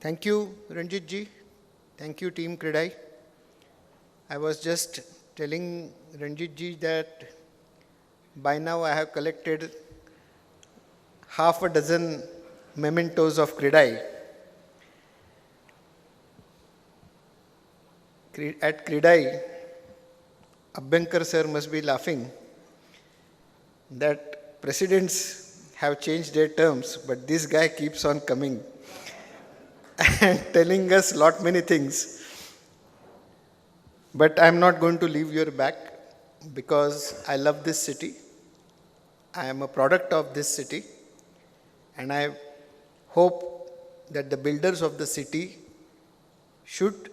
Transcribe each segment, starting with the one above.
Thank you, Ranjit ji. Thank you, Team CREDAI. I was just telling Ranjit ji that by now I have collected half a dozen mementos of CREDAI. At CREDAI, Abhyankar sir must be laughing that presidents have changed their terms, but this guy keeps on coming and telling us lot many things. But I'm not going to leave your back because I love this city. I am a product of this city, and I hope that the builders of the city should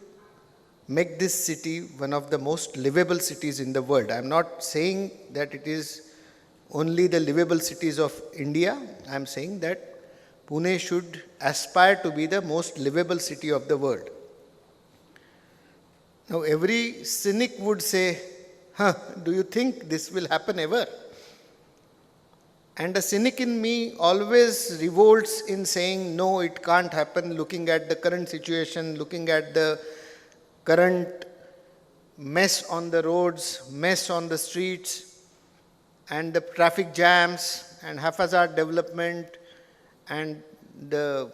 make this city one of the most livable cities in the world. I'm not saying that it is only the livable cities of India. I'm saying that Pune should aspire to be the most livable city of the world. Now, every cynic would say, do you think this will happen ever? And the cynic in me always revolts in saying, no, it can't happen, looking at the current situation, looking at the current mess on the roads, mess on the streets, and the traffic jams, and haphazard development, and the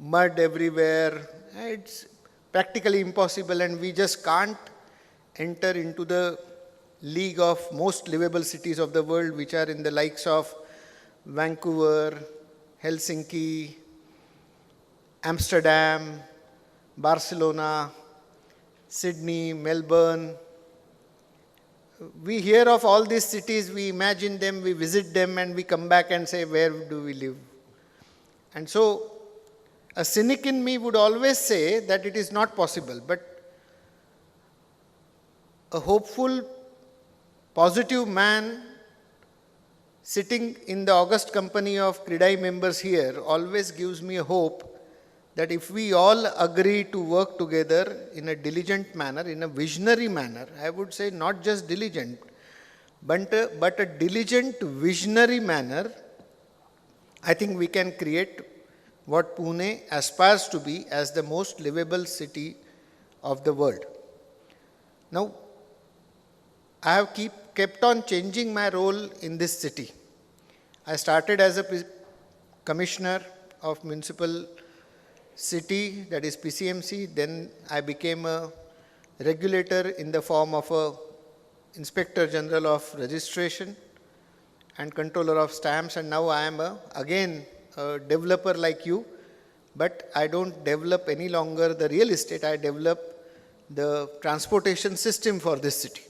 mud everywhere. It's practically impossible, and we just can't enter into the league of most livable cities of the world, which are in the likes of Vancouver, Helsinki, Amsterdam, Barcelona, Sydney, Melbourne. We hear of all these cities, we imagine them, we visit them, and we come back and say, where do we live? And so, a cynic in me would always say that it is not possible, but a hopeful, positive man sitting in the august company of CREDAI members here always gives me a hope that if we all agree to work together in a diligent manner, in a visionary manner, I would say not just diligent, but a diligent visionary manner, I think we can create what Pune aspires to be as the most livable city of the world. Now, I have kept on changing my role in this city. I started as a commissioner of municipal city, that is PCMC. Then I became a regulator in the form of a Inspector General of Registration and Controller of Stamps, and now I am again a developer like you, but I don't develop any longer the real estate, I develop the transportation system for this city.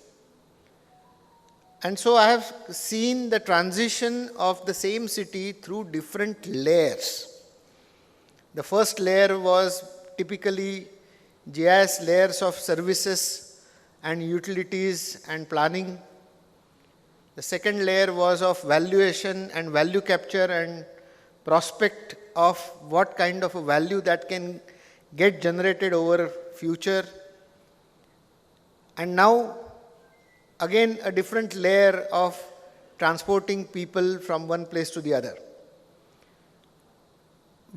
And so I have seen the transition of the same city through different layers. The first layer was typically GIS layers of services and utilities and planning. The second layer was of valuation and value capture and prospect of what kind of a value that can get generated over future. And now, again, a different layer of transporting people from one place to the other.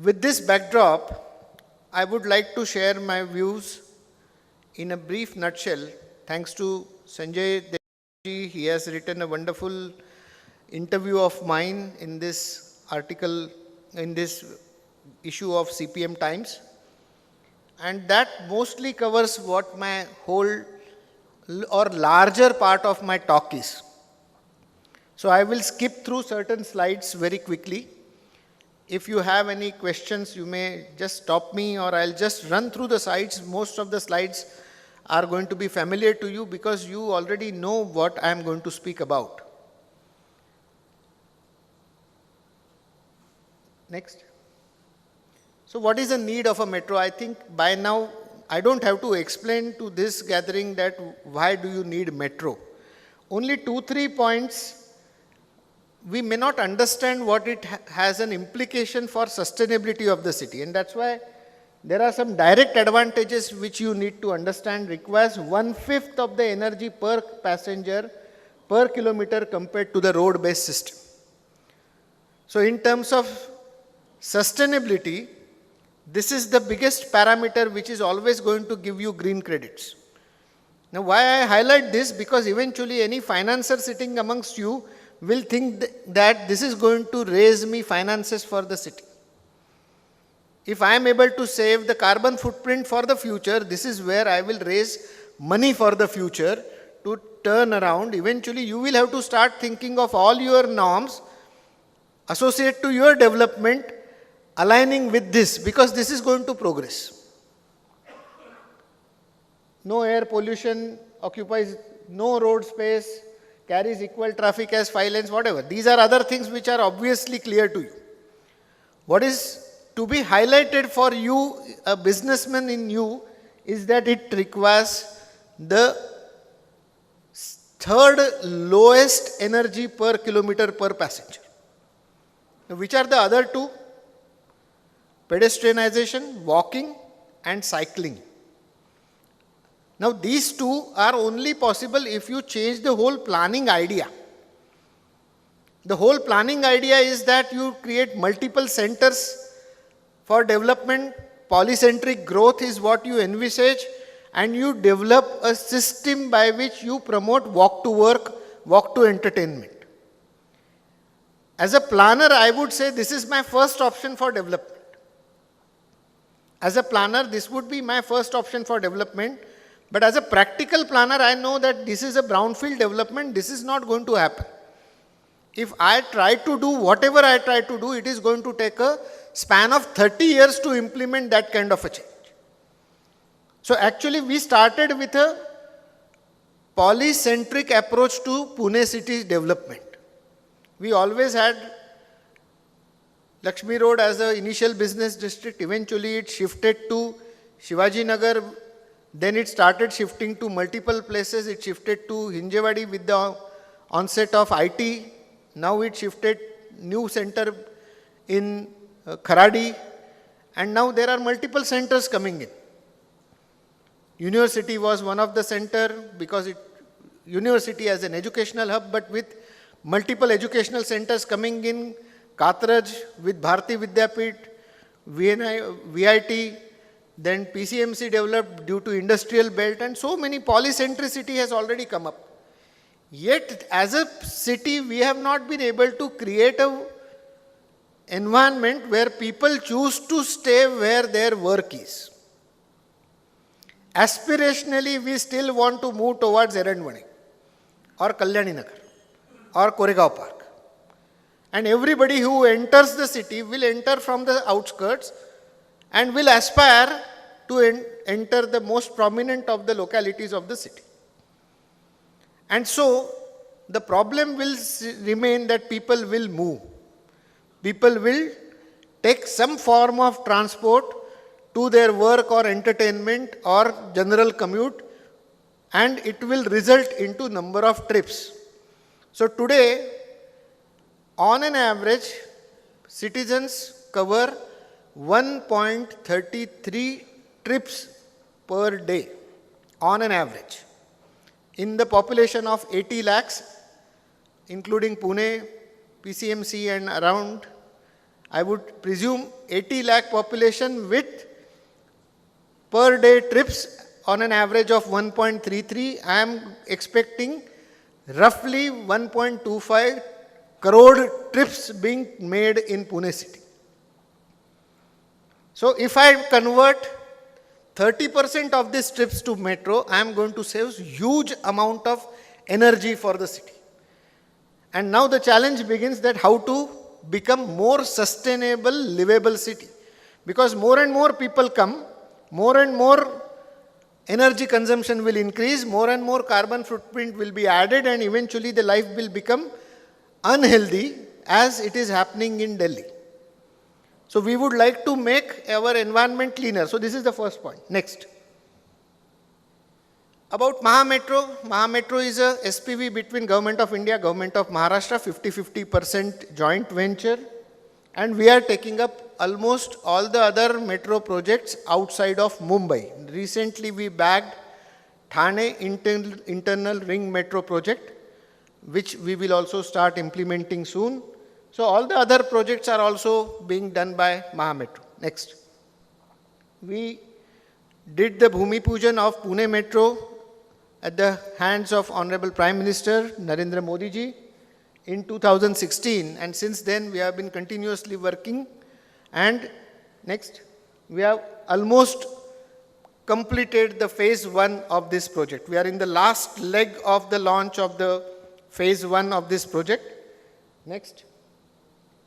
With this backdrop, I would like to share my views in a brief nutshell. Thanks to Sanjay Devi, he has written a wonderful interview of mine in this article, in this issue of CPM Times. And that mostly covers what my whole or larger part of my talk is. So I will skip through certain slides very quickly. If you have any questions, you may just stop me, or I'll just run through the slides. Most of the slides are going to be familiar to you because you already know what I am going to speak about. Next. So what is the need of a metro? I think by now, I don't have to explain to this gathering that why do you need metro. Only 2-3 points. We may not understand what it has an implication for sustainability of the city, and that's why there are some direct advantages which you need to understand. Requires 1/5 of the energy per passenger per kilometer compared to the road-based system. So in terms of sustainability, This is the biggest parameter which is always going to give you green credits. Now, why I highlight this? Because eventually any financer sitting amongst you will think that this is going to raise me finances for the city. If I am able to save the carbon footprint for the future, this is where I will raise money for the future to turn around. Eventually, you will have to start thinking of all your norms associated to your development aligning with this, because this is going to progress. No air pollution, occupies no road space, carries equal traffic as 5 lanes, whatever. These are other things which are obviously clear to you. What is to be highlighted for you, a businessman in you, is that it requires the third lowest energy per kilometer per passenger. Now, which are the other two? Pedestrianization, walking and cycling. Now, these two are only possible if you change the whole planning idea. The whole planning idea is that you create multiple centers for development. Polycentric growth is what you envisage, and you develop a system by which you promote walk to work, walk to entertainment. As a planner, I would say this is my first option for development. As a planner, this would be my first option for development. But as a practical planner, I know that this is a brownfield development. This is not going to happen. If I try to do whatever I try to do, it is going to take a span of 30 years to implement that kind of a change. So actually, we started with a polycentric approach to Pune city's development. We always had Lakshmi Road as the initial business district. Eventually, it shifted to Shivaji Nagar. Then it started shifting to multiple places. It shifted to Hinjewadi with the onset of IT. Now it shifted new center in Kharadi. And now there are multiple centers coming in. University was one of the center because university as an educational hub, but with multiple educational centers coming in. Katraj with Bharati Vidyapit, VIT, then PCMC developed due to industrial belt, and so many polycentricity has already come up. Yet as a city, we have not been able to create an environment where people choose to stay where their work is. Aspirationally, we still want to move towards Erandwani or Kalyani Nagar or Koregaon Park. And everybody who enters the city will enter from the outskirts and will aspire to enter the most prominent of the localities of the city. And so, the problem will remain that people will move. People will take some form of transport to their work or entertainment or general commute, and it will result into number of trips. So today, on an average, citizens cover 1.33 trips per day, on an average. In the population of 80 lakhs, including Pune, PCMC and around, I would presume 80 lakh population with per day trips on an average of 1.33, I am expecting roughly 1.25 crore trips being made in Pune city. So if I convert 30% of these trips to metro, I am going to save huge amount of energy for the city. And now the challenge begins that how to become more sustainable, livable city. Because more and more people come, more and more energy consumption will increase, more and more carbon footprint will be added, and eventually the life will become unhealthy as it is happening in Delhi. So we would like to make our environment cleaner. So this is the first point. Next. About MAHA-Metro. MAHA-Metro is a SPV between Government of India, Government of Maharashtra, 50-50% joint venture. And we are taking up almost all the other metro projects outside of Mumbai. Recently we bagged Thane internal ring metro project, which we will also start implementing soon. So all the other projects are also being done by MAHA-Metro. Next. we did the Bhumi Pujan of Pune Metro at the hands of Honorable Prime Minister Narendra Modi ji in 2016, and since then we have been continuously working. And next, we have almost completed the phase 1 of this project. We are in the last leg of the launch of the phase 1 of this project. Next.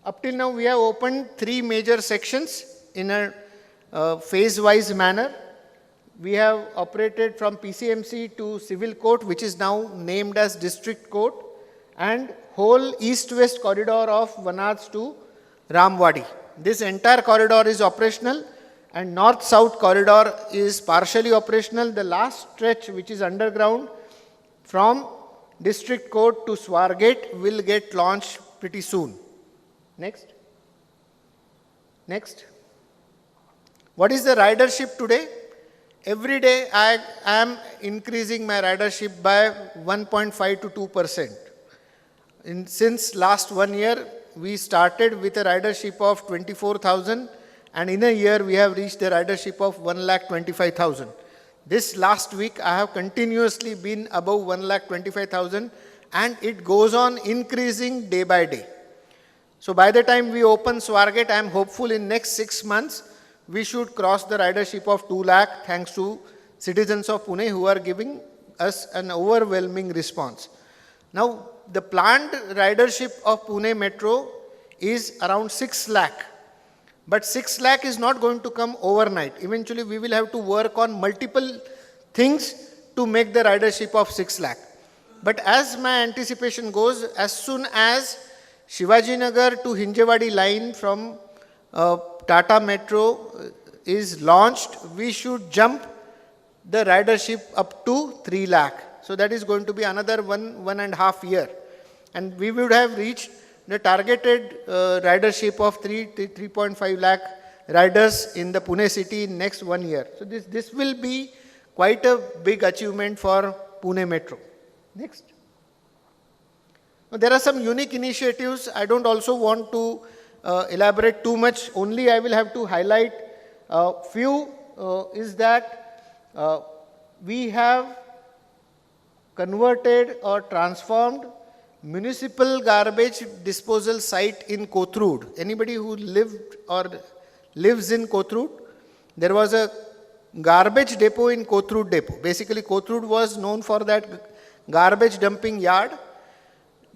Up till now, we have opened 3 major sections in a phase-wise manner. We have operated from PCMC to Civil Court, which is now named as District Court, and whole east-west corridor of Vanaj to Ramwadi. This entire corridor is operational, and north-south corridor is partially operational. The last stretch, which is underground from District Court to Swargate, will get launched pretty soon. Next. Next. What is the ridership today? Every day I am increasing my ridership by 1.5 to 2%. Since last 1 year, we started with a ridership of 24,000, and in a year we have reached a ridership of 1,25,000. This last week I have continuously been above 1,25,000, and it goes on increasing day by day. So by the time we open Swargate, I am hopeful in next 6 months we should cross the ridership of 2 lakh, thanks to citizens of Pune who are giving us an overwhelming response. Now, the planned ridership of Pune Metro is around 6 lakh. But 6 lakh is not going to come overnight. Eventually, we will have to work on multiple things to make the ridership of 6 lakh. But as my anticipation goes, as soon as Shivajinagar to Hinjewadi line from Tata Metro is launched, we should jump the ridership up to 3 lakh. So that is going to be another 1.5 year. And we would have reached the targeted ridership of 3.5 lakh riders in the Pune city in next 1 year. So this will be quite a big achievement for Pune Metro. Next. Now, there are some unique initiatives. I don't also want to elaborate too much. Only I will have to highlight few is that we have converted or transformed municipal garbage disposal site in Kothrood. Anybody who lived or lives in Kothrood? There was a garbage depot in Kothrood depot. Basically, Kothrood was known for that garbage dumping yard.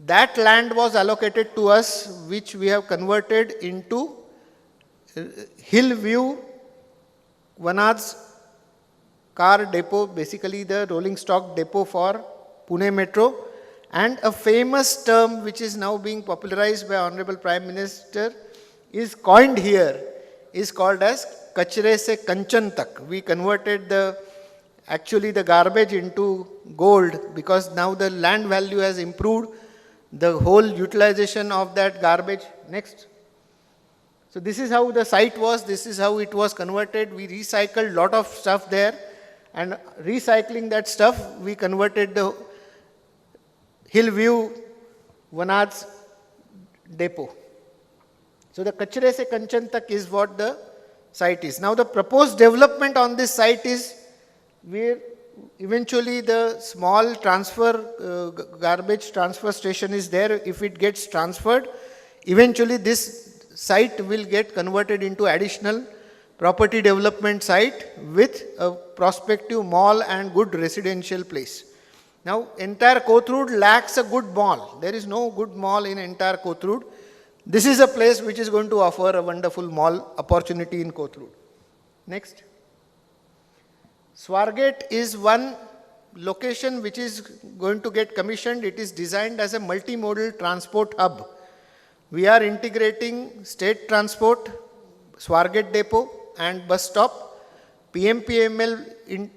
That land was allocated to us, which we have converted into Hillview Vanad's car depot, basically the rolling stock depot for Pune Metro. And a famous term which is now being popularized by Honorable Prime Minister is coined here, is called as Kachre se Kanchan tak. We converted actually the garbage into gold, because now the land value has improved, the whole utilization of that garbage. Next. So this is how the site was, this is how it was converted. We recycled a lot of stuff there, and recycling that stuff, we converted the Hillview Vanad's depot. So the Kachre se Kanchan tak is what the site is. Now the proposed development on this site is where eventually the small garbage transfer station is there. If it gets transferred, eventually this site will get converted into additional property development site with a prospective mall and good residential place. Now, entire Kothrood lacks a good mall. There is no good mall in entire Kothrood. This is a place which is going to offer a wonderful mall opportunity in Kothrood. Next. Swargate is one location which is going to get commissioned. It is designed as a multimodal transport hub. We are integrating state transport, Swargate depot and bus stop, PMPML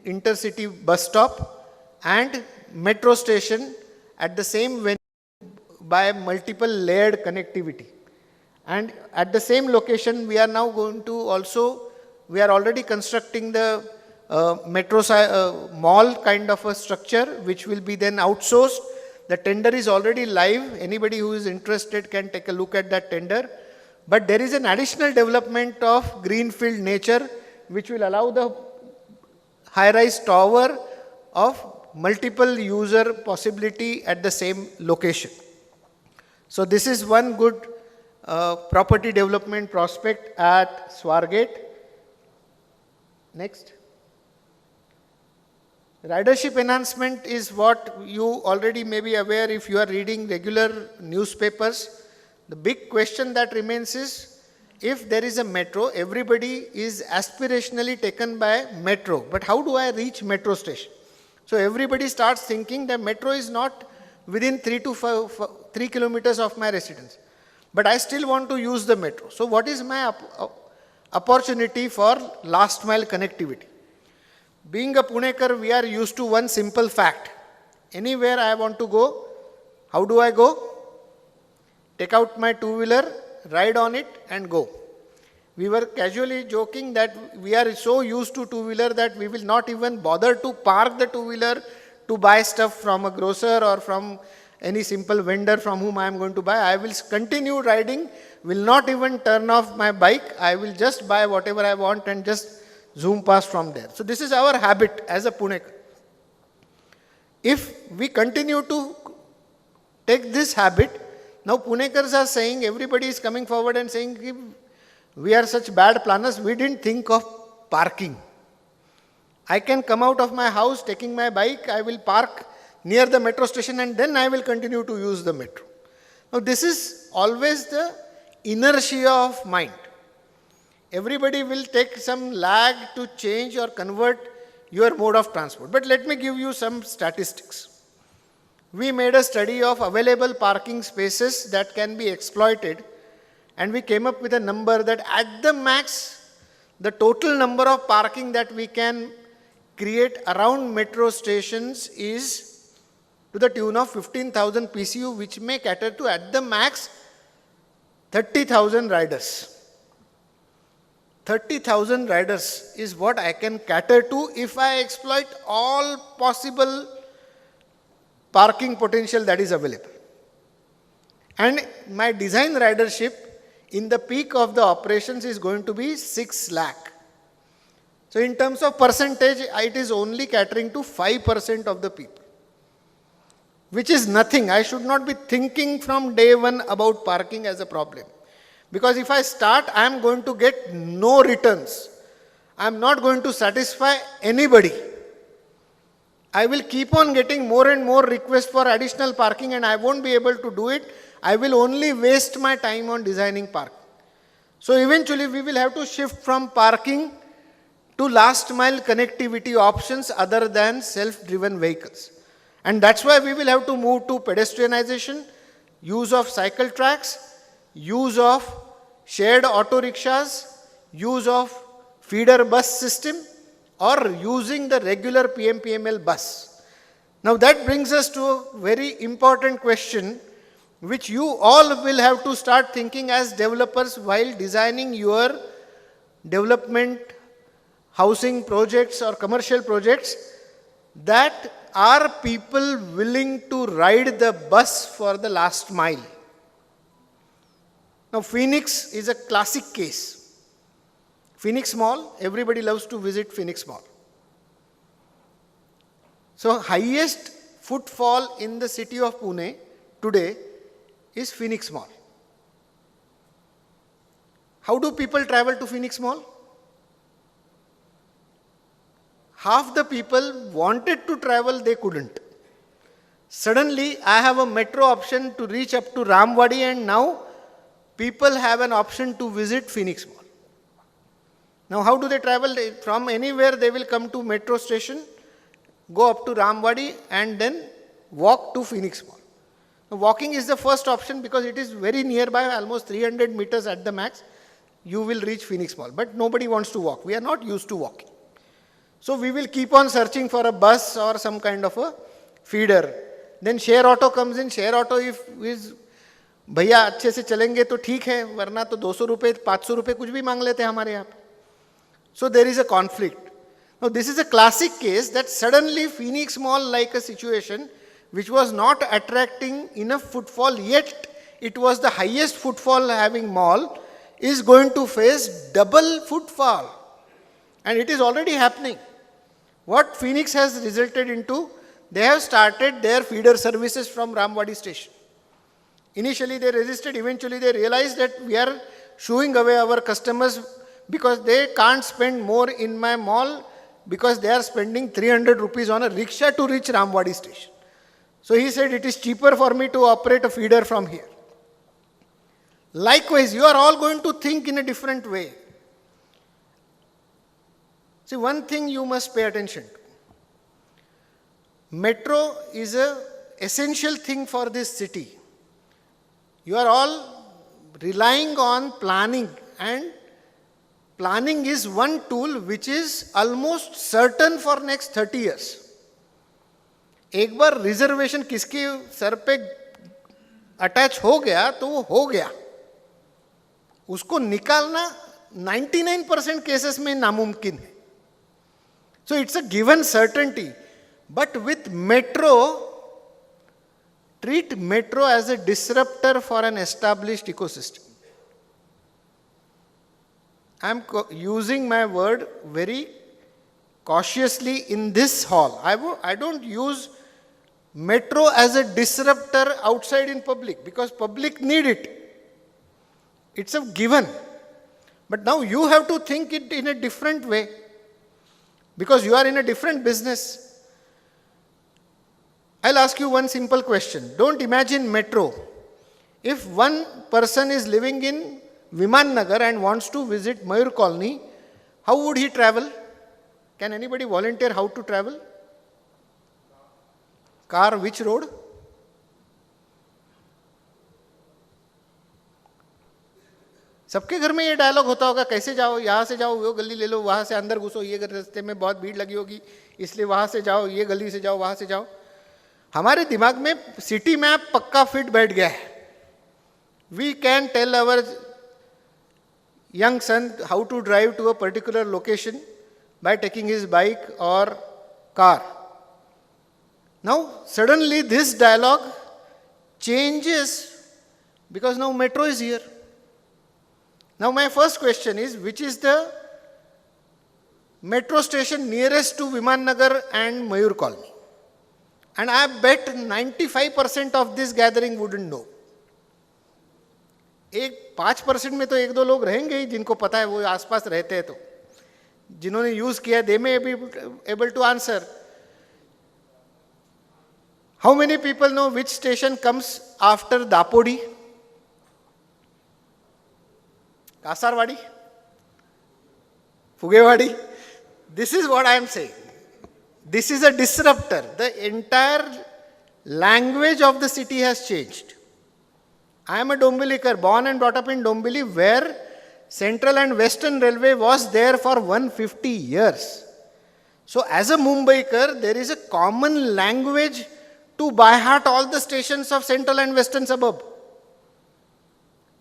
intercity bus stop, and metro station at the same venue by multiple layered connectivity. And at the same location, we are now going to also, we are already constructing the metro mall kind of a structure, which will be then outsourced. The tender is already live. Anybody who is interested can take a look at that tender. But there is an additional development of greenfield nature which will allow the high-rise tower of multiple user possibility at the same location. So this is one good property development prospect at Swargate. Next. Ridership enhancement is what you already may be aware if you are reading regular newspapers. The big question that remains is, if there is a metro, everybody is aspirationally taken by metro. But how do I reach metro station? So everybody starts thinking that metro is not within 3 kilometers of my residence. But I still want to use the metro. So what is my opportunity for last mile connectivity? Being a Punekar, we are used to one simple fact. Anywhere I want to go, how do I go? Take out my two-wheeler, ride on it and go. We were casually joking that we are so used to two-wheeler that we will not even bother to park the two-wheeler to buy stuff from a grocer or from any simple vendor from whom I am going to buy. I will continue riding, will not even turn off my bike. I will just buy whatever I want and just zoom past from there. So this is our habit as a Punekar. If we continue to take this habit, now Punekars are saying, everybody is coming forward and saying, we are such bad planners, we didn't think of parking. I can come out of my house taking my bike, I will park near the metro station and then I will continue to use the metro. Now this is always the inertia of mind. Everybody will take some lag to change or convert your mode of transport. But let me give you some statistics. We made a study of available parking spaces that can be exploited, and we came up with a number that at the max, the total number of parking that we can create around metro stations is to the tune of 15,000 PCU, which may cater to at the max 30,000 riders. 30,000 riders is what I can cater to if I exploit all possible parking potential that is available. And my design ridership in the peak of the operations is going to be 6 lakh. So in terms of percentage, it is only catering to 5% of the people, which is nothing. I should not be thinking from day one about parking as a problem. Because if I start, I am going to get no returns. I am not going to satisfy anybody. I will keep on getting more and more requests for additional parking and I won't be able to do it. I will only waste my time on designing parking. So eventually we will have to shift from parking to last mile connectivity options other than self-driven vehicles. And that's why we will have to move to pedestrianization, use of cycle tracks, use of shared auto rickshaws, use of feeder bus system, or using the regular PMPML bus. Now that brings us to a very important question which you all will have to start thinking as developers while designing your development, housing projects or commercial projects, that are people willing to ride the bus for the last mile? Now Phoenix is a classic case. Phoenix Mall, everybody loves to visit Phoenix Mall. So highest footfall in the city of Pune today is Phoenix Mall. How do people travel to Phoenix Mall? Half the people wanted to travel, they couldn't. Suddenly, I have a metro option to reach up to Ramwadi and now people have an option to visit Phoenix Mall. Now, how do they travel? From anywhere they will come to metro station, go up to Ramwadi and then walk to Phoenix Mall. Now, walking is the first option because it is very nearby, almost 300 meters at the max. You will reach Phoenix Mall, but nobody wants to walk. We are not used to walking. So we will keep on searching for a bus or some kind of a feeder. Then share auto comes in. Share auto if is भैया अच्छे से चलेंगे तो ठीक है, वरना तो 200 रुपए 500 रुपए कुछ भी मांग लेते हैं हमारे यहाँ पे. So there is a conflict. Now this is a classic case that suddenly Phoenix Mall, like a situation which was not attracting enough footfall, yet it was the highest footfall having mall, is going to face double footfall. And it is already happening. What Phoenix has resulted into, they have started their feeder services from Ramwadi station. Initially they resisted, eventually they realized that we are shooing away our customers because they can't spend more in my mall because they are spending 300 rupees on a rickshaw to reach Ramwadi station. So he said it is cheaper for me to operate a feeder from here. Likewise, you are all going to think in a different way. See, one thing you must pay attention to. Metro is an essential thing for this city. You are all relying on planning, and planning is one tool which is almost certain for next 30 years. एक बार reservation किसके sir पे attach हो गया तो वो हो गया, उसको निकालना 99% केसेस में नामुमकिन है. So it's a given certainty. But with metro, treat metro as a disruptor for an established ecosystem. I am using my word very cautiously in this hall. I don't use metro as a disruptor outside in public because public need it. It's a given. But now you have to think it in a different way because you are in a different business. I'll ask you one simple question. Don't imagine metro. If one person is living in Viman Nagar and wants to visit Mayur Colony, how would he travel? Can anybody volunteer how to travel? Car, which road? सबके घर में ये dialogue होता होगा, कैसे जाओ, यहाँ से जाओ, वो गली ले लो, वहाँ से अंदर घुसो, ये रास्ते में बहुत भीड़ लगी होगी, इसलिए वहाँ से जाओ, ये गली से जाओ, वहाँ से जाओ. हमारे दिमाग में सिटी मैप पक्का फिट बैठ गया है. We can tell our young son how to drive to a particular location by taking his bike or car. Now, suddenly this dialogue changes because now metro is here. Now, my first question is, which is the metro station nearest to Viman Nagar and Mayur Colony? And I bet 95% of this gathering wouldn't know. एक 5% में तो एक दो लोग रहेंगे ही जिनको पता है, वो आसपास रहते हैं, तो जिन्होंने यूज किया, they may be able to answer. How many people know which station comes after Dapodi? Kasarwadi? Fugewadi? This is what I am saying. This is a disruptor. The entire language of the city has changed. I am a Dombilikar, born and brought up in Dombili, where Central and Western Railway was there for 150 years. So as a Mumbaikar, there is a common language to by heart all the stations of Central and Western suburb.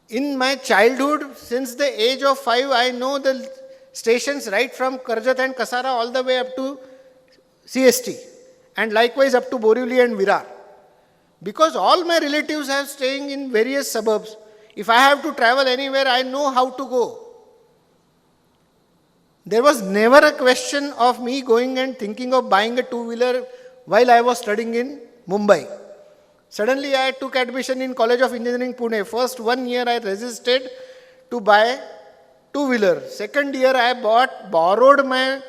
In my childhood, since the age of 5, I know the stations right from Karjat and Kasara all the way up to CST, and likewise up to Borivali and Virar. Because all my relatives are staying in various suburbs. If I have to travel anywhere, I know how to go. There was never a question of me going and thinking of buying a two-wheeler while I was studying in Mumbai. Suddenly I took admission in College of Engineering Pune. First 1 year I resisted to buy two-wheeler. Second year I borrowed my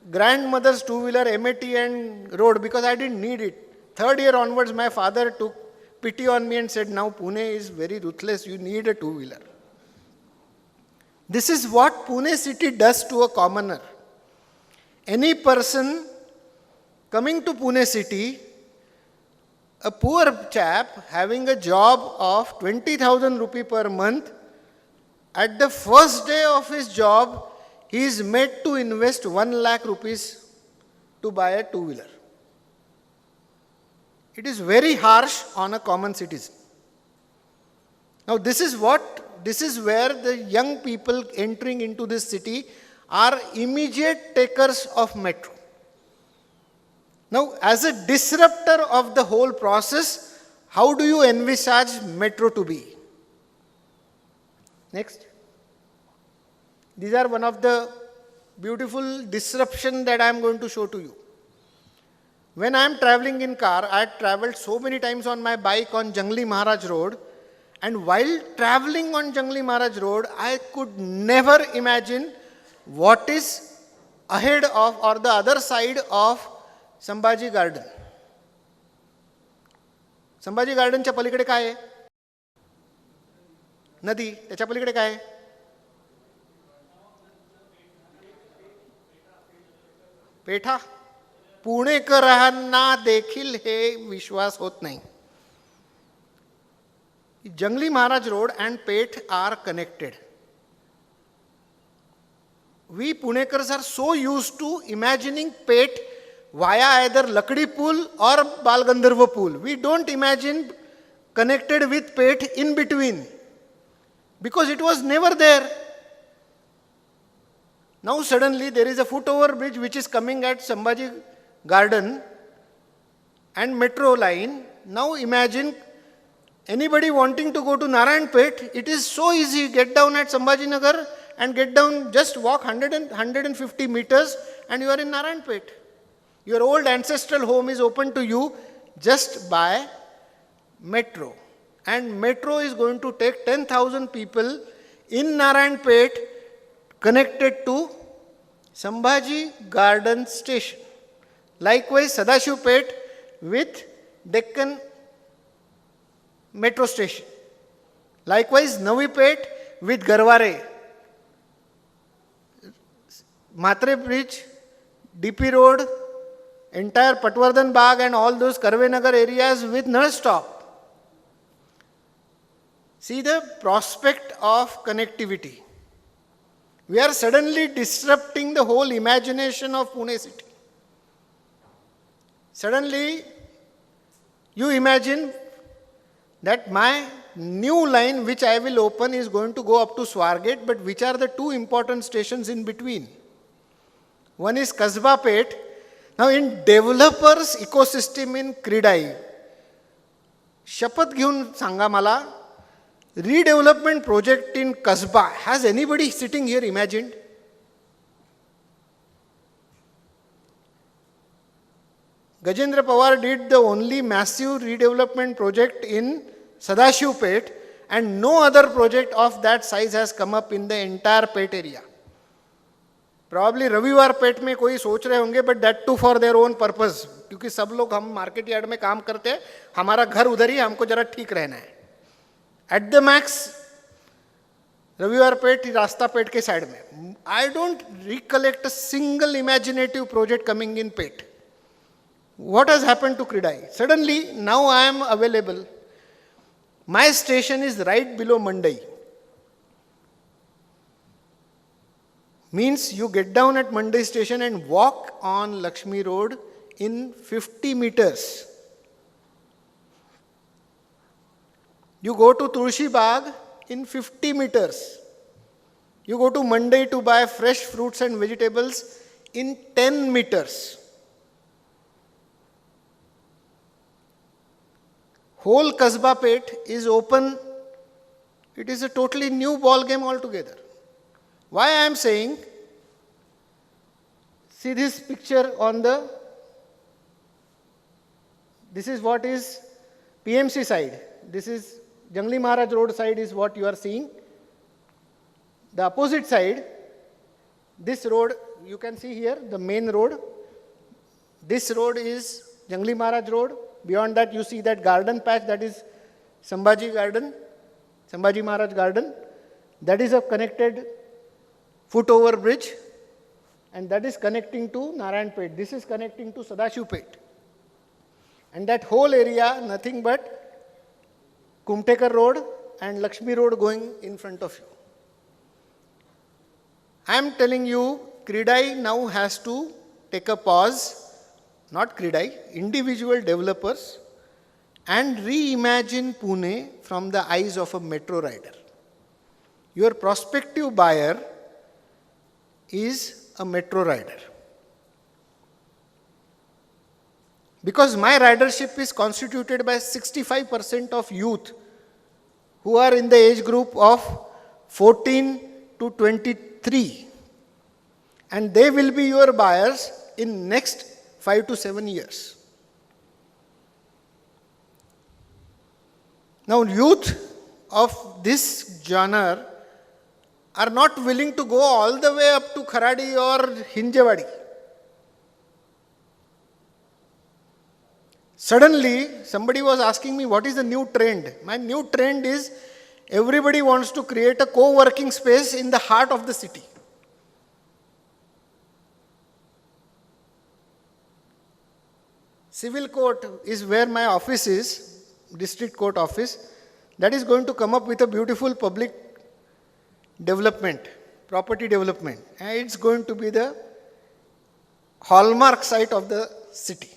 grandmother's two-wheeler MAT and rode because I didn't need it. Third year onwards, my father took pity on me and said, now Pune is very ruthless, you need a two-wheeler. This is what Pune city does to a commoner. Any person coming to Pune city, a poor chap having a job of 20,000 rupee per month, at the first day of his job, he is made to invest 1 lakh rupees to buy a two-wheeler. It is very harsh on a common citizen. Now this is where the young people entering into this city are immediate takers of metro. Now as a disruptor of the whole process, how do you envisage metro to be? Next. These are one of the beautiful disruption that I am going to show to you. When I am traveling in car, I had traveled so many times on my bike on Jangli Maharaj Road, and while traveling on Jangli Maharaj Road, I could never imagine what is ahead of or the other side of Sambhaji Garden. Sambhaji गार्डनच्या पलीकडे काय आहे? नदी. त्याच्या पलीकडे काय आहे? पेठा. पुणेकरांना देखील हे विश्वास होत नाही. Jangli Maharaj Road and Peth are connected. We Punekars are so used to imagining Peth via either Lakdi Pool or Balgandharva Pool. We don't imagine connected with Peth in between, because it was never there. Now suddenly there is a footover bridge which is coming at Sambhaji Garden and metro line. Now imagine anybody wanting to go to Narayanpet, it is so easy. Get down at Sambhaji Nagar and get down, just walk 150 meters and you are in Narayanpet. Your old ancestral home is open to you just by metro. And metro is going to take 10,000 people in Narayanpet connected to Sambhaji Garden Station. Likewise, Sadashivpet with Deccan Metro Station. Likewise, Navipet with Garware. Matre Bridge, DP Road, entire Patwardhan Bagh and all those Karvenagar areas with no stop. See the prospect of connectivity. We are suddenly disrupting the whole imagination of Pune city. Suddenly, you imagine that my new line which I will open is going to go up to Swargate, but which are the two important stations in between? One is Kasba Peth. Now in developers ecosystem in CREDAI, shapat घेऊन सांगा मला, redevelopment project in Kasba, has anybody sitting here imagined? Gajendra Pawar did the only massive redevelopment project in Sadashivpet, and no other project of that size has come up in the entire Peth area. Probably रविवार पेट में कोई सोच रहे होंगे, but that too for their own purpose, क्योंकि सब लोग हम मार्केट यार्ड में काम करते हैं, हमारा घर उधर ही, हमको जरा ठीक रहना है. At the max, रविवार पेट रास्ता पेट के साइड में. I don't recollect a single imaginative project coming in Peth. What has happened to CREDAI? Suddenly, now I am available. My station is right below Mandai. Means you get down at Mandai station and walk on Lakshmi Road in 50 meters. You go to Tulsi Bagh in 50 meters. You go to Mandai to buy fresh fruits and vegetables in 10 meters. Whole Kasba Peth is open. It is a totally new ball game altogether. Why I am saying, see this picture on the, this is what is PMC side. This is Jangli Maharaj Road side is what you are seeing. The opposite side, this road, you can see here, the main road. This road is Jangli Maharaj Road. Beyond that, you see that garden patch, that is Sambhaji Garden, Sambhaji Maharaj Garden. That is a connected footover bridge, and that is connecting to Narayanpet. This is connecting to Sadashivpet. And that whole area, nothing but Kumtekar Road and Lakshmi Road going in front of you. I am telling you, CREDAI now has to take a pause. Not CREDAI, individual developers, and reimagine Pune from the eyes of a metro rider. Your prospective buyer is a metro rider. Because my ridership is constituted by 65% of youth who are in the age group of 14 to 23. And they will be your buyers in next 5 to 7 years. Now, youth of this genre are not willing to go all the way up to Kharadi or Hinjewadi. Suddenly, somebody was asking me, what is the new trend? My new trend is everybody wants to create a co-working space in the heart of the city. Civil court is where my office is, district court office. That is going to come up with a beautiful public development, property development. And it's going to be the hallmark site of the city.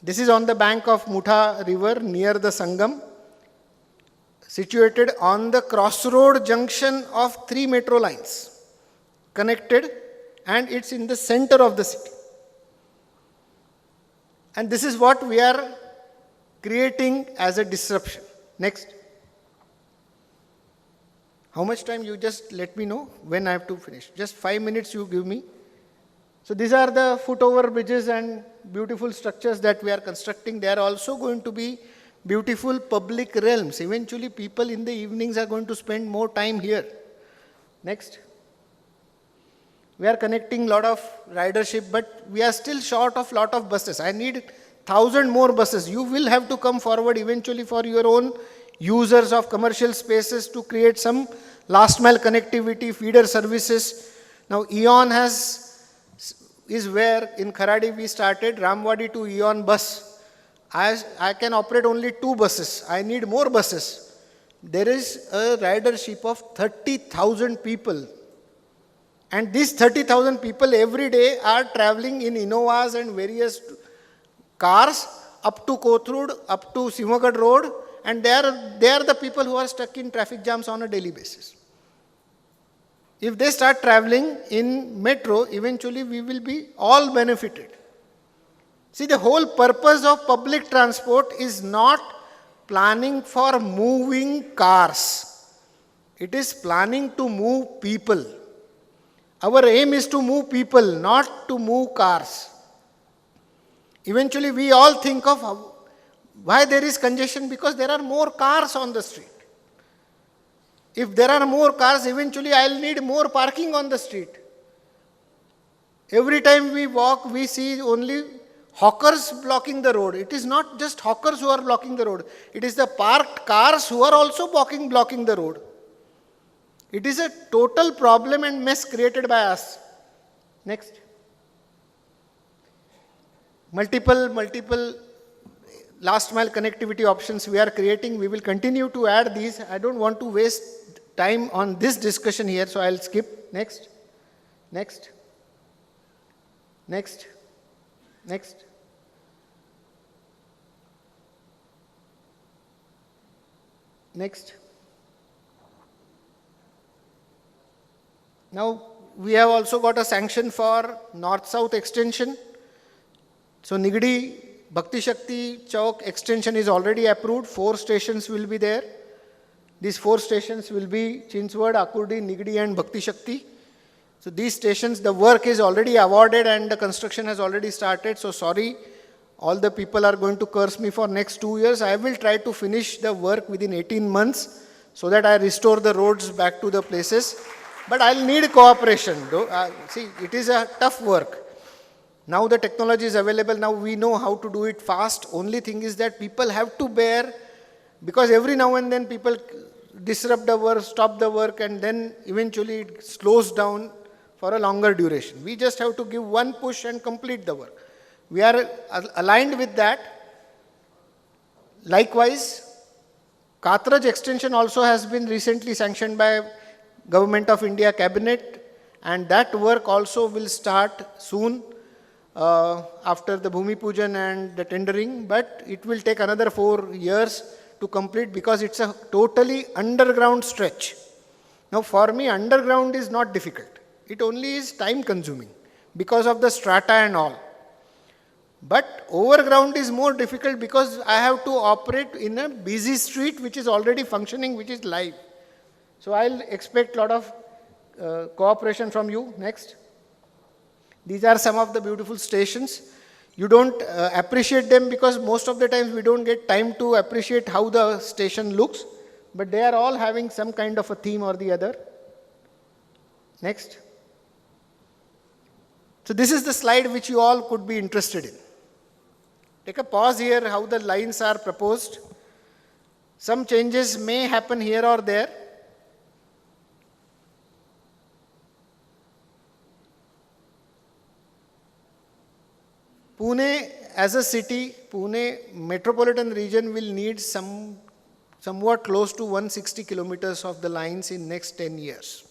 This is on the bank of Mutha river near the Sangam, situated on the crossroad junction of 3 metro lines, connected, and it's in the center of the city. And this is what we are creating as a disruption. Next. How much time? You just let me know when I have to finish. Just 5 minutes you give me. So these are the foot-over bridges and beautiful structures that we are constructing. They are also going to be beautiful public realms. Eventually people in the evenings are going to spend more time here. Next. We are connecting lot of ridership, but we are still short of lot of buses. I need 1,000 more buses. You will have to come forward eventually for your own users of commercial spaces to create some last mile connectivity, feeder services. Now Eon is where in Kharadi we started Ramwadi to Eon bus. I can operate only 2 buses. I need more buses. There is a ridership of 30,000 people. And these 30,000 people every day are traveling in Innovas and various cars up to Kothurud, up to Simhagad Road, and they are the people who are stuck in traffic jams on a daily basis. If they start traveling in metro, eventually we will be all benefited. See, the whole purpose of public transport is not planning for moving cars. It is planning to move people. Our aim is to move people, not to move cars. Eventually, we all think of why there is congestion, because there are more cars on the street. If there are more cars, eventually I will need more parking on the street. Every time we walk, we see only hawkers blocking the road. It is not just hawkers who are blocking the road. It is the parked cars who are also blocking the road. It is a total problem and mess created by us. Next. Multiple last mile connectivity options we are creating. We will continue to add these. I don't want to waste time on this discussion here, so I'll skip. Next. Next. Next. Next. Next. Now, we have also got a sanction for north-south extension. So, Nigdi Bhakti Shakti Chowk extension is already approved. 4 stations will be there. These 4 stations will be Chinswad, Akurdi, Nigdi and Bhakti Shakti. So, these stations, the work is already awarded and the construction has already started. So, sorry, all the people are going to curse me for next 2 years. I will try to finish the work within 18 months so that I restore the roads back to the places. But I'll need cooperation. See, it is a tough work. Now the technology is available. Now we know how to do it fast. Only thing is that people have to bear, because every now and then people disrupt the work, stop the work, and then eventually it slows down for a longer duration. We just have to give one push and complete the work. We are aligned with that. Likewise, Katraj extension also has been recently sanctioned by Government of India Cabinet, and that work also will start soon after the Bhumi Pujan and the tendering, but it will take another 4 years to complete because it's a totally underground stretch. Now for me, underground is not difficult. It only is time consuming because of the strata and all. But overground is more difficult because I have to operate in a busy street which is already functioning, which is live. So I'll expect a lot of cooperation from you. Next. These are some of the beautiful stations. You don't appreciate them because most of the times we don't get time to appreciate how the station looks, but they are all having some kind of a theme or the other. Next. So this is the slide which you all could be interested in. Take a pause here, how the lines are proposed. Some changes may happen here or there. Pune as a city, Pune metropolitan region will need somewhat close to 160 kilometers of the lines in next 10 years.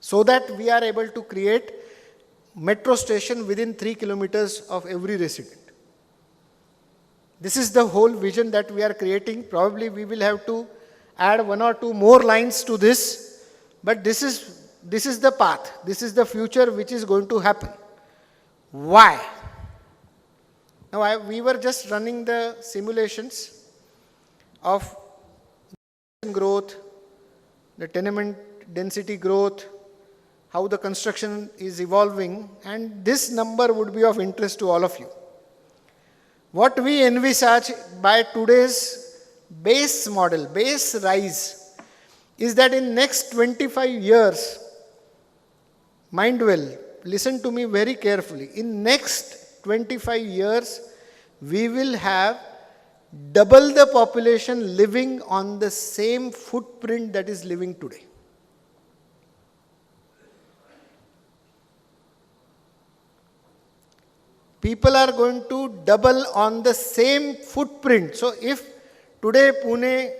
So that we are able to create metro station within 3 kilometers of every resident. This is the whole vision that we are creating. Probably we will have to add 1 or 2 more lines to this, but this is the path. This is the future which is going to happen. Why? Now, we were just running the simulations of growth, the tenement density growth, how the construction is evolving, and this number would be of interest to all of you. What we envisage by today's base model, base rise, is that in next 25 years, mind well, listen to me very carefully, in next 25 years, we will have double the population living on the same footprint that is living today. People are going to double on the same footprint. So if today Pune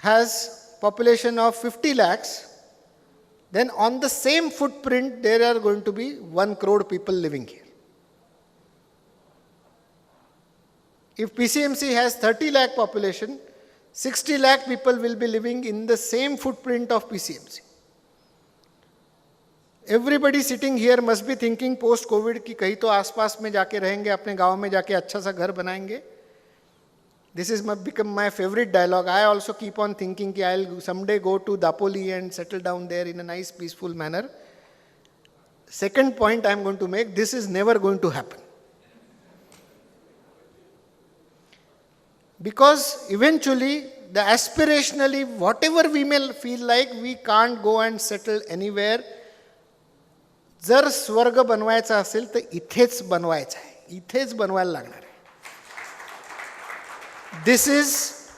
has population of 50 lakhs, then on the same footprint, there are going to be 1 crore people living here. If PCMC has 30 lakh population, 60 lakh people will be living in the same footprint of PCMC. Everybody sitting here must be thinking post-COVID कि कहीं तो आसपास में जाके रहेंगे, अपने गांव में जाके अच्छा सा घर बनाएंगे. This is become my favorite dialogue. I also keep on thinking that I'll someday go to Dapoli and settle down there in a nice, peaceful manner. Second point I'm going to make, this is never going to happen. Because eventually, the aspirationally, whatever we may feel like, we can't go and settle anywhere. जर स्वर्ग बनवायचा असेल तर इथेच बनवायचा आहे, इथेच बनवायला लागणार आहे. This is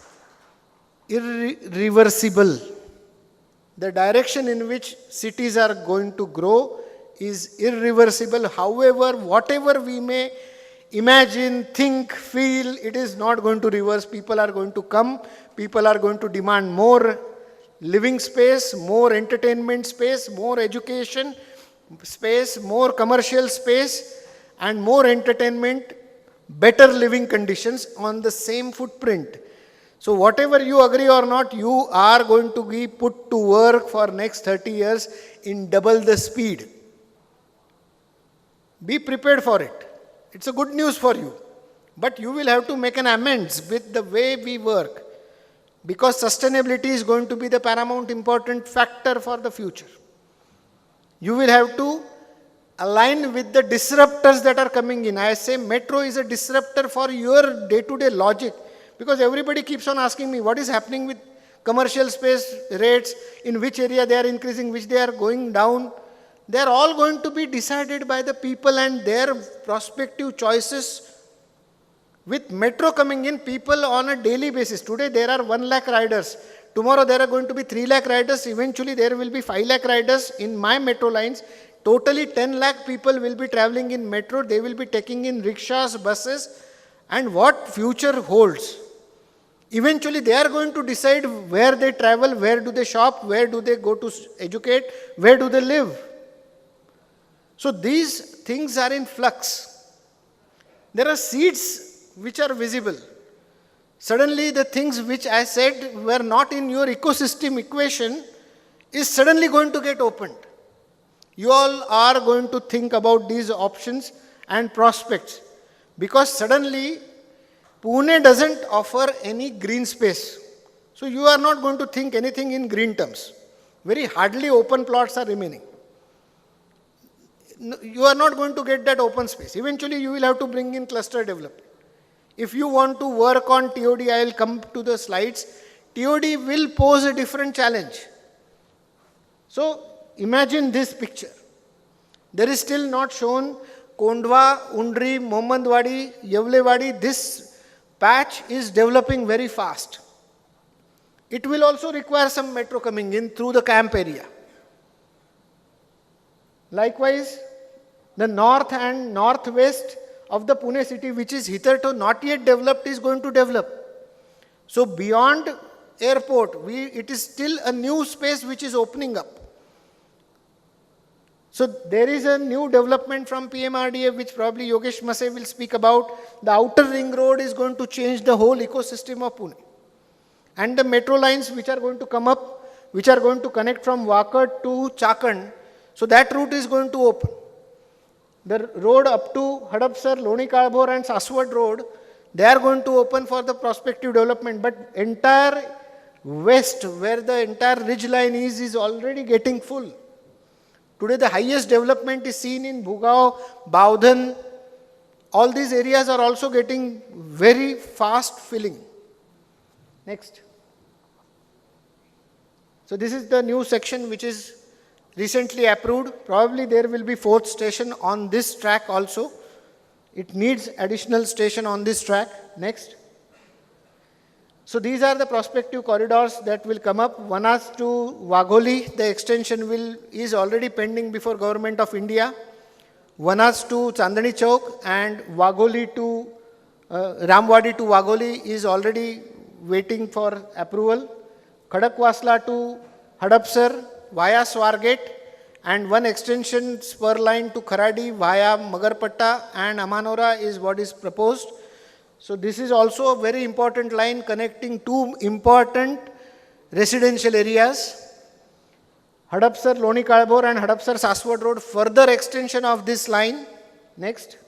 irreversible. The direction in which cities are going to grow is irreversible. However, whatever we may imagine, think, feel, it is not going to reverse. People are going to come. People are going to demand more living space, more entertainment space, more education space, more commercial space, and more entertainment, better living conditions on the same footprint. So whatever you agree or not, you are going to be put to work for next 30 years in double the speed. Be prepared for it. It's a good news for you. But you will have to make an amends with the way we work, because sustainability is going to be the paramount important factor for the future. You will have to align with the disruptors that are coming in. I say metro is a disruptor for your day-to-day logic, because everybody keeps on asking me what is happening with commercial space rates, in which area they are increasing, which they are going down. They are all going to be decided by the people and their prospective choices. With metro coming in, people on a daily basis, today there are 1 lakh riders. Tomorrow there are going to be 3 lakh riders. Eventually there will be 5 lakh riders in my metro lines. Totally 10 lakh people will be traveling in metro. They will be taking in rickshaws, buses. And what future holds? Eventually they are going to decide where they travel, where do they shop, where do they go to educate, where do they live. So these things are in flux. There are seeds which are visible. Suddenly the things which I said were not in your ecosystem equation is suddenly going to get opened. You all are going to think about these options and prospects, because suddenly Pune doesn't offer any green space. So you are not going to think anything in green terms. Very hardly open plots are remaining. You are not going to get that open space. Eventually, you will have to bring in cluster development. If you want to work on TOD, I will come to the slides. TOD will pose a different challenge. So, imagine this picture. There is still not shown Kondwa, Undri, Mohammadwadi, Yavlewadi. This patch is developing very fast. It will also require some metro coming in through the camp area. Likewise, the north and northwest of the Pune city, which is hitherto not yet developed, is going to develop. So beyond airport, it is still a new space which is opening up. So there is a new development from PMRDA, which probably Yogesh Mase will speak about. The outer ring road is going to change the whole ecosystem of Pune. And the metro lines which are going to come up, which are going to connect from Wakad to Chakan, so that route is going to open. The road up to Hadapsar, Loni Kalbhor and Saswad road, they are going to open for the prospective development. But entire west, where the entire ridge line is already getting full. Today the highest development is seen in Bhugao, Baudhan. All these areas are also getting very fast filling. Next. So this is the new section which is recently approved. Probably there will be 4th station on this track also. It needs additional station on this track. Next. So these are the prospective corridors that will come up. Vanas to Wagholi, the extension is already pending before Government of India. Vanas to Chandani Chowk and Wagholi to Ramwadi to Wagholi is already waiting for approval. Khadakwasla to Hadapsar via Swargate, and one extension spur line to Kharadi via Magarpatta and Amanora is what is proposed. So this is also a very important line connecting two important residential areas. Hadapsar, Loni Kalbhor and Hadapsar Saswad Road, further extension of this line. Next.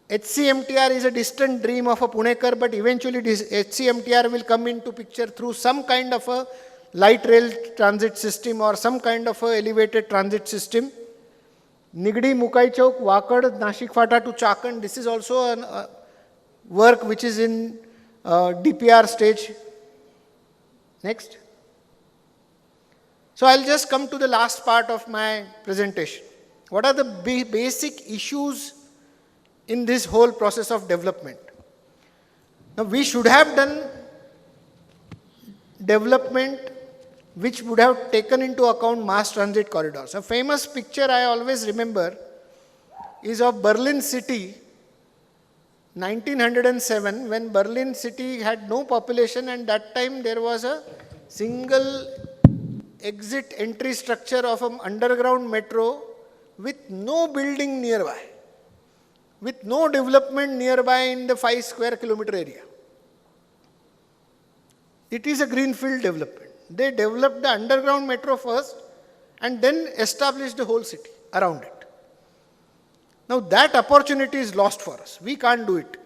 HCMTR is a distant dream of a Punekar, but eventually this HCMTR will come into picture through some kind of a light rail transit system or some kind of a elevated transit system. Nigdi, Mukai Chowk, Wakad, Nashik Fata to Chakan, this is also an work which is in DPR stage. Next. So I'll just come to the last part of my presentation. What are the basic issues in this whole process of development? Now we should have done development which would have taken into account mass transit corridors. A famous picture I always remember is of Berlin city, 1907, when Berlin city had no population, and that time there was a single exit entry structure of an underground metro with no building nearby, with no development nearby in the 5 square kilometer area. It is a greenfield development. They developed the underground metro first and then established the whole city around it. Now that opportunity is lost for us. We can't do it.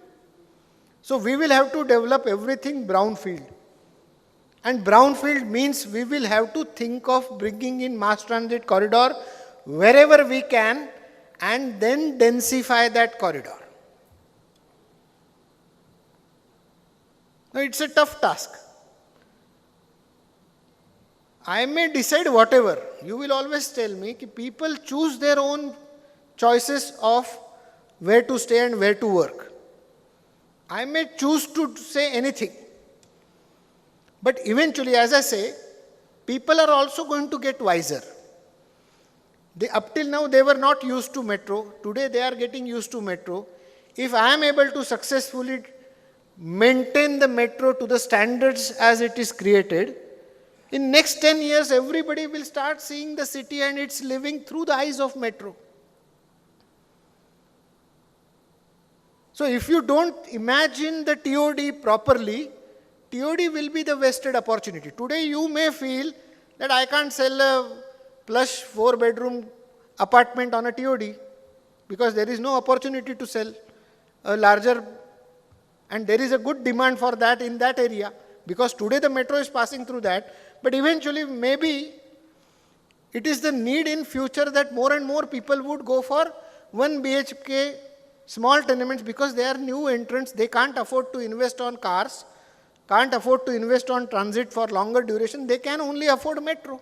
So we will have to develop everything brownfield. And brownfield means we will have to think of bringing in mass transit corridor wherever we can and then densify that corridor. Now it's a tough task. I may decide whatever. You will always tell me that people choose their own choices of where to stay and where to work. I may choose to say anything. But eventually, as I say, people are also going to get wiser. Up till now, they were not used to metro. Today, they are getting used to metro. If I am able to successfully maintain the metro to the standards as it is created, in next 10 years, everybody will start seeing the city and its living through the eyes of metro. So if you don't imagine the TOD properly, TOD will be the wasted opportunity. Today you may feel that I can't sell a plush 4-bedroom apartment on a TOD because there is no opportunity to sell a larger, and there is a good demand for that in that area because today the metro is passing through that. But eventually, maybe it is the need in future that more and more people would go for 1 BHK small tenements because they are new entrants. They can't afford to invest on cars, can't afford to invest on transit for longer duration. They can only afford metro.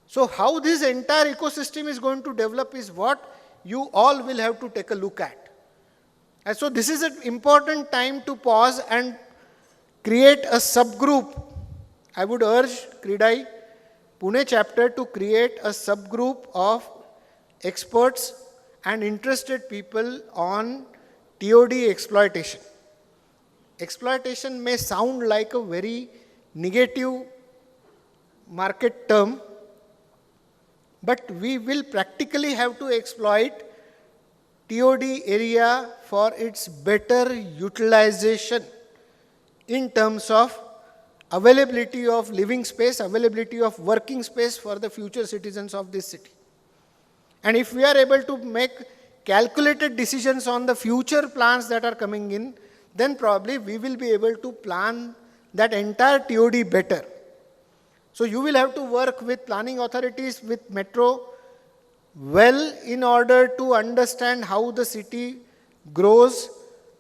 So how this entire ecosystem is going to develop is what you all will have to take a look at. And so this is an important time to pause and create a subgroup. I would urge CREDAI Pune chapter to create a subgroup of experts and interested people on TOD exploitation. Exploitation may sound like a very negative market term, but we will practically have to exploit TOD area for its better utilization in terms of availability of living space, availability of working space for the future citizens of this city. And if we are able to make calculated decisions on the future plans that are coming in, then probably we will be able to plan that entire TOD better. So you will have to work with planning authorities, with metro, well in order to understand how the city grows,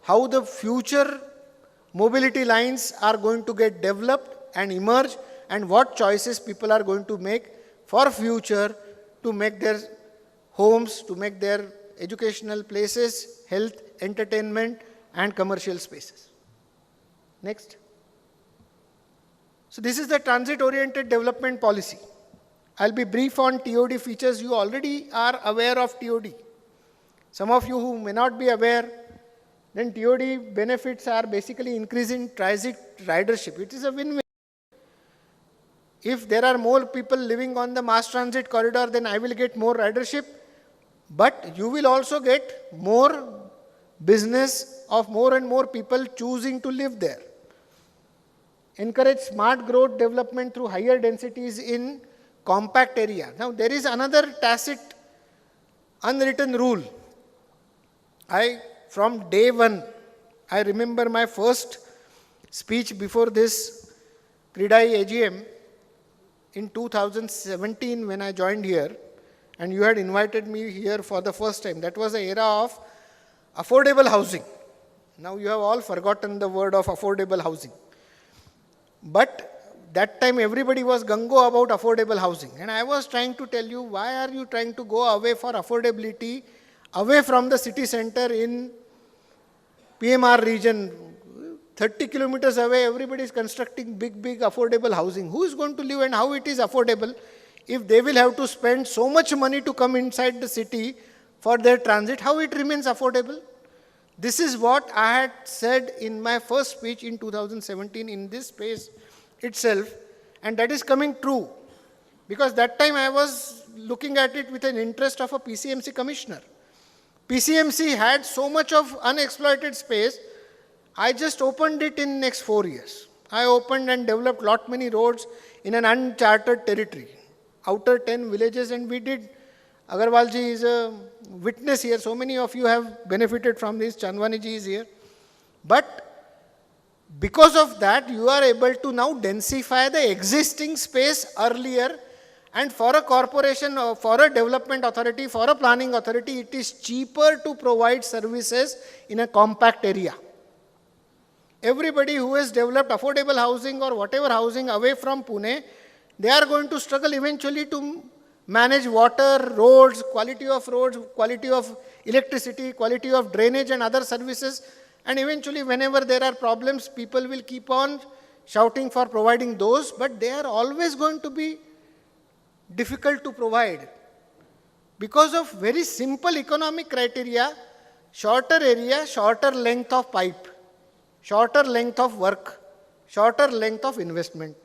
how the future mobility lines are going to get developed and emerge, and what choices people are going to make for future to make their homes, to make their educational places, health, entertainment, and commercial spaces. Next. So this is the transit-oriented development policy. I'll be brief on TOD features. You already are aware of TOD. Some of you who may not be aware, then TOD benefits are basically increasing transit ridership. It is a win-win. If there are more people living on the mass transit corridor, then I will get more ridership, but you will also get more business of more and more people choosing to live there. Encourage smart growth development through higher densities in compact area. Now there is another tacit unwritten rule. From day one, I remember my first speech before this CREDAI AGM in 2017 when I joined here, and you had invited me here for the first time. That was the era of affordable housing. Now you have all forgotten the word of affordable housing. But that time everybody was gung-ho about affordable housing. And I was trying to tell you, why are you trying to go away for affordability, away from the city center in PMR region? 30 kilometers away, everybody is constructing big affordable housing. Who is going to live and how it is affordable if they will have to spend so much money to come inside the city for their transit? How it remains affordable? This is what I had said in my first speech in 2017 in this space itself, and that is coming true. Because that time I was looking at it with an interest of a PCMC commissioner. PCMC had so much of unexploited space, I just opened it in next 4 years. I opened and developed lot many roads in an uncharted territory, outer 10 villages, and we did. Agarwal ji is a witness here. So many of you have benefited from this. Chandwani ji is here. But because of that, you are able to now densify the existing space earlier. And for a corporation, or for a development authority, for a planning authority, it is cheaper to provide services in a compact area. Everybody who has developed affordable housing or whatever housing away from Pune, they are going to struggle eventually to manage water, roads, quality of electricity, quality of drainage and other services. And eventually, whenever there are problems, people will keep on shouting for providing those, but they are always going to be difficult to provide. Because of very simple economic criteria, shorter area, shorter length of pipe, shorter length of work, shorter length of investment.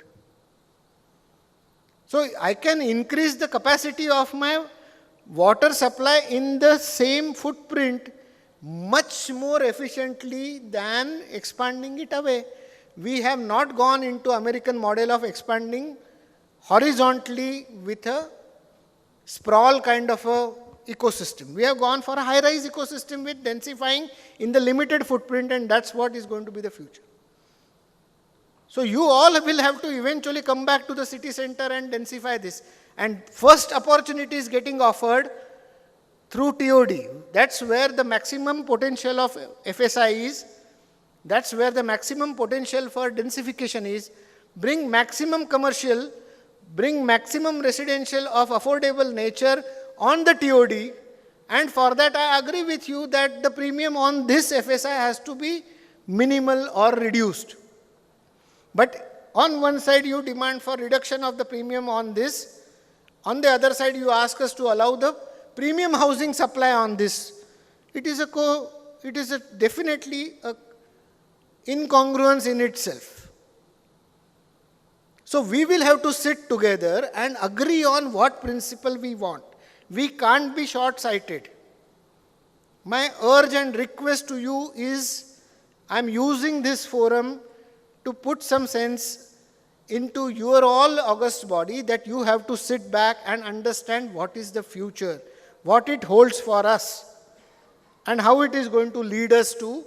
So I can increase the capacity of my water supply in the same footprint much more efficiently than expanding it away. We have not gone into American model of expanding horizontally with a sprawl kind of a ecosystem. We have gone for a high-rise ecosystem with densifying in the limited footprint, and that's what is going to be the future. So you all will have to eventually come back to the city center and densify this. And first opportunity is getting offered through TOD. That's where the maximum potential of FSI is. That's where the maximum potential for densification is. Bring maximum commercial, bring maximum residential of affordable nature on the TOD. And for that, I agree with you that the premium on this FSI has to be minimal or reduced. But on one side, you demand for reduction of the premium on this. On the other side, you ask us to allow the premium housing supply on this. It is definitely a incongruence in itself. So we will have to sit together and agree on what principle we want. We can't be short-sighted. My urge and request to you is, I'm using this forum to put some sense into your all august body that you have to sit back and understand what is the future, what it holds for us, and how it is going to lead us to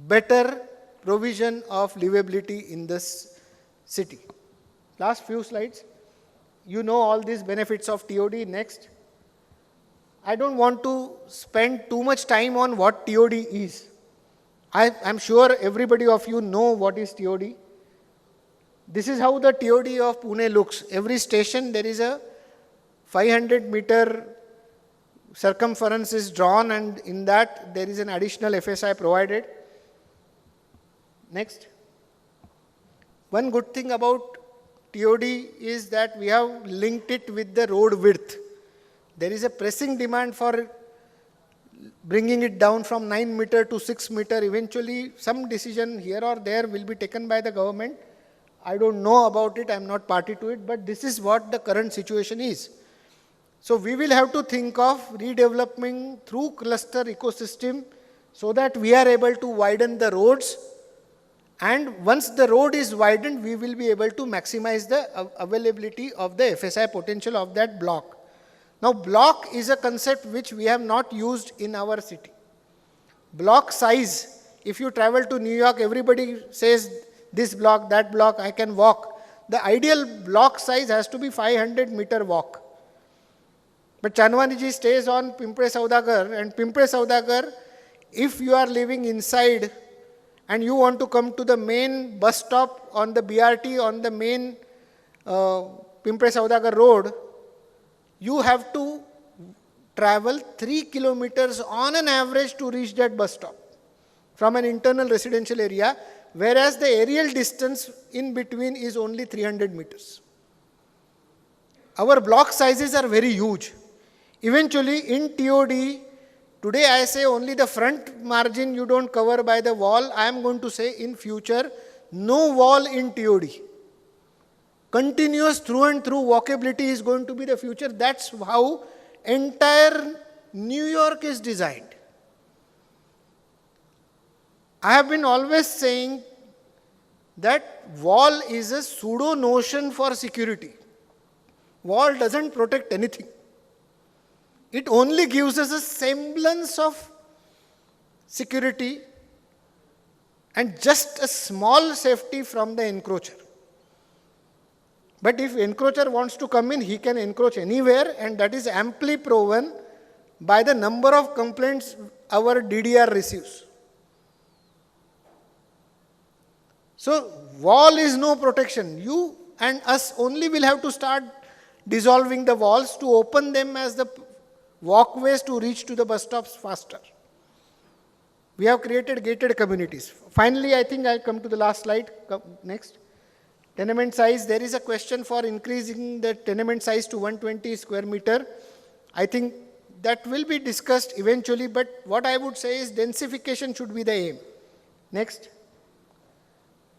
better provision of livability in this city. Last few slides. You know all these benefits of TOD. Next. I don't want to spend too much time on what TOD is. I'm sure everybody of you know what is TOD. This is how the TOD of Pune looks. Every station there is a 500-meter circumference is drawn, and in that there is an additional FSI provided. Next. One good thing about TOD is that we have linked it with the road width. There is a pressing demand for bringing it down from 9 meter to 6 meter. Eventually, some decision here or there will be taken by the government. I don't know about it, I am not party to it, but this is what the current situation is. So we will have to think of redeveloping through cluster ecosystem so that we are able to widen the roads. And once the road is widened, we will be able to maximize the availability of the FSI potential of that block. Now, block is a concept which we have not used in our city. Block size, if you travel to New York, everybody says this block, that block, I can walk. The ideal block size has to be 500-meter walk. But Chanwani stays on Pimpre Saudagar, and Pimpre Saudagar, if you are living inside and you want to come to the main bus stop on the BRT on the main Pimpre Saudagar road, you have to travel 3 kilometers on an average to reach that bus stop from an internal residential area, whereas the aerial distance in between is only 300 meters. Our block sizes are very huge. Eventually, in TOD, today I say only the front margin you don't cover by the wall. I am going to say in future, no wall in TOD. Continuous through and through walkability is going to be the future. That's how entire New York is designed. I have been always saying that wall is a pseudo notion for security. Wall doesn't protect anything. It only gives us a semblance of security and just a small safety from the encroacher. But if encroacher wants to come in, he can encroach anywhere, and that is amply proven by the number of complaints our DDR receives. So, wall is no protection. You and us only will have to start dissolving the walls to open them as the walkways to reach to the bus stops faster. We have created gated communities. Finally, I think I come to the last slide. Next. Tenement size. There is a question for increasing the tenement size to 120 square meter. I think that will be discussed eventually, but what I would say is densification should be the aim. Next.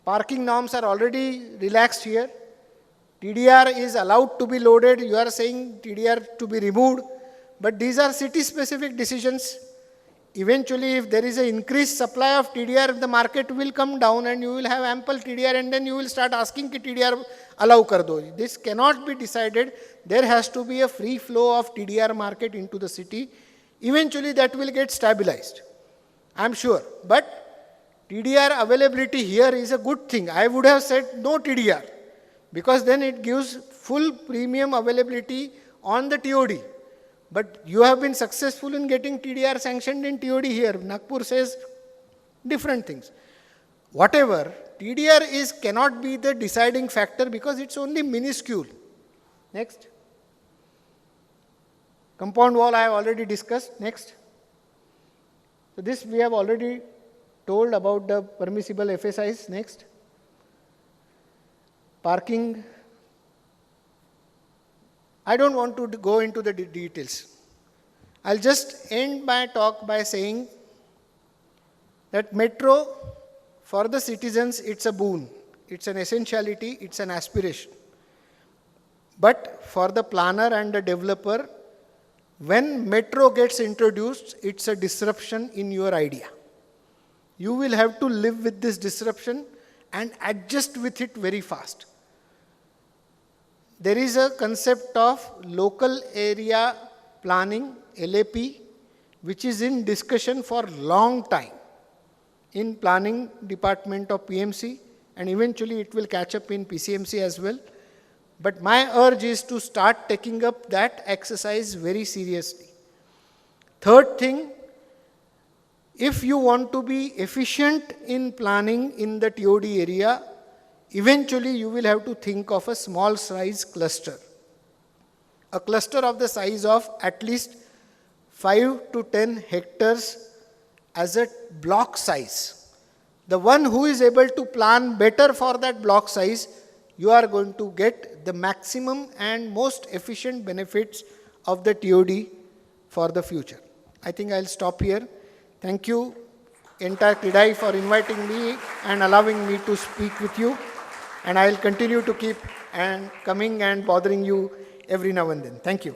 Parking norms are already relaxed here. TDR is allowed to be loaded. You are saying TDR to be removed. But these are city-specific decisions. Eventually, if there is an increased supply of TDR, the market will come down and you will have ample TDR, and then you will start asking ki TDR allow kar do. This cannot be decided. There has to be a free flow of TDR market into the city. Eventually, that will get stabilized, I am sure. But TDR availability here is a good thing. I would have said no TDR, because then it gives full premium availability on the TOD. But you have been successful in getting TDR sanctioned in TOD here. Nagpur says different things. Whatever, TDR cannot be the deciding factor because it's only minuscule. Next. Compound wall I have already discussed. Next. So this we have already told about the permissible FSIs. Next. Parking. I don't want to go into the details. I'll just end my talk by saying that metro, for the citizens, it's a boon. It's an essentiality, it's an aspiration. But for the planner and the developer, when metro gets introduced, it's a disruption in your idea. You will have to live with this disruption and adjust with it very fast. There is a concept of local area planning, LAP, which is in discussion for long time in planning department of PMC, and eventually it will catch up in PCMC as well. But my urge is to start taking up that exercise very seriously. Third thing, if you want to be efficient in planning in the TOD area, eventually you will have to think of a small size cluster. A cluster of the size of at least 5 to 10 hectares as a block size. The one who is able to plan better for that block size, you are going to get the maximum and most efficient benefits of the TOD for the future. I think I'll stop here. Thank you, entire CREDAI, for inviting me and allowing me to speak with you. And I'll continue to keep coming and bothering you every now and then. Thank you.